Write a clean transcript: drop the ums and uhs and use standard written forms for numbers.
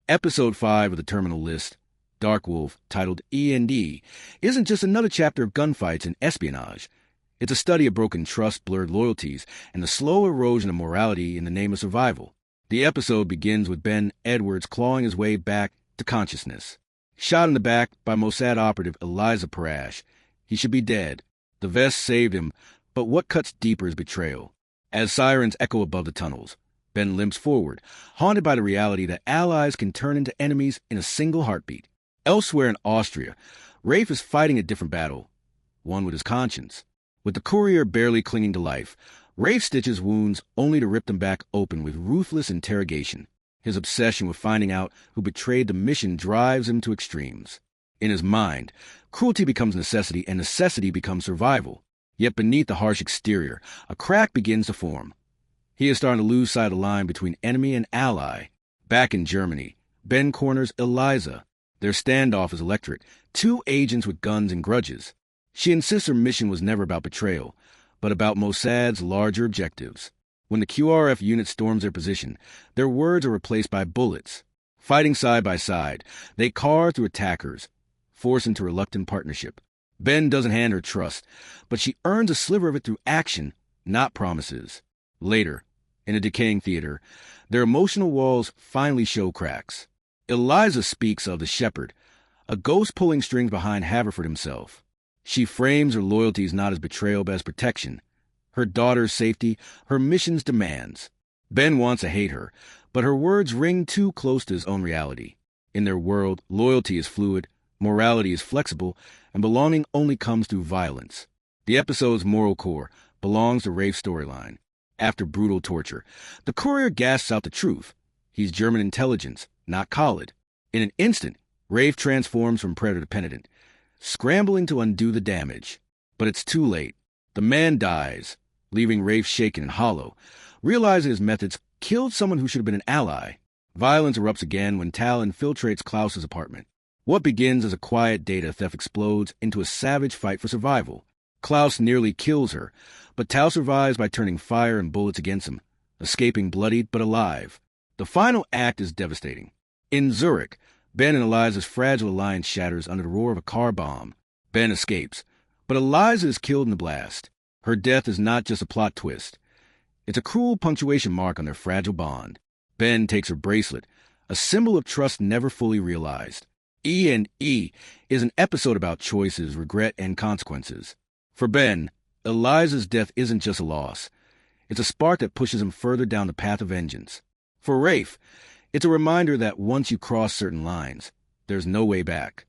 Episode 5 of the Terminal List, Dark Wolf, titled E&D, isn't just another chapter of gunfights and espionage. It's a study of broken trust, blurred loyalties, and the slow erosion of morality in the name of survival. The episode begins with Ben Edwards clawing his way back to consciousness. Shot in the back by Mossad operative Eliza Perash. He should be dead. The vest saved him, but what cuts deeper is betrayal. As sirens echo above the tunnels, Ben limps forward, haunted by the reality that allies can turn into enemies in a single heartbeat. Elsewhere in Austria, Raife is fighting a different battle, one with his conscience. With the courier barely clinging to life, Raife stitches wounds only to rip them back open with ruthless interrogation. His obsession with finding out who betrayed the mission drives him to extremes. In his mind, cruelty becomes necessity and necessity becomes survival. Yet beneath the harsh exterior, a crack begins to form. He is starting to lose sight of the line between enemy and ally. Back in Germany, Ben corners Eliza. Their standoff is electric, two agents with guns and grudges. She insists her mission was never about betrayal, but about Mossad's larger objectives. When the QRF unit storms their position, their words are replaced by bullets. Fighting side by side, they carve through attackers, force into reluctant partnership. Ben doesn't hand her trust, but she earns a sliver of it through action, not promises. Later, in a decaying theater, their emotional walls finally show cracks. Eliza speaks of the shepherd, a ghost pulling strings behind Haverford himself. She frames her loyalties not as betrayal but as protection. Her daughter's safety, her mission's demands. Ben wants to hate her, but her words ring too close to his own reality. In their world, loyalty is fluid, morality is flexible, and belonging only comes through violence. The episode's moral core belongs to Raife's storyline. After brutal torture, the courier gasps out the truth. He's German intelligence, not Khalid. In an instant, Raife transforms from predator to penitent, scrambling to undo the damage. But it's too late. The man dies, leaving Raife shaken and hollow, realizing his methods killed someone who should have been an ally. Violence erupts again when Tal infiltrates Klaus's apartment. What begins as a quiet data theft explodes into a savage fight for survival. Klaus nearly kills her, but Tal survives by turning fire and bullets against him, escaping bloodied but alive. The final act is devastating. In Zurich, Ben and Eliza's fragile alliance shatters under the roar of a car bomb. Ben escapes, but Eliza is killed in the blast. Her death is not just a plot twist. It's a cruel punctuation mark on their fragile bond. Ben takes her bracelet, a symbol of trust never fully realized. E&E is an episode about choices, regret, and consequences. For Ben, Eliza's death isn't just a loss. It's a spark that pushes him further down the path of vengeance. For Raife, it's a reminder that once you cross certain lines, there's no way back.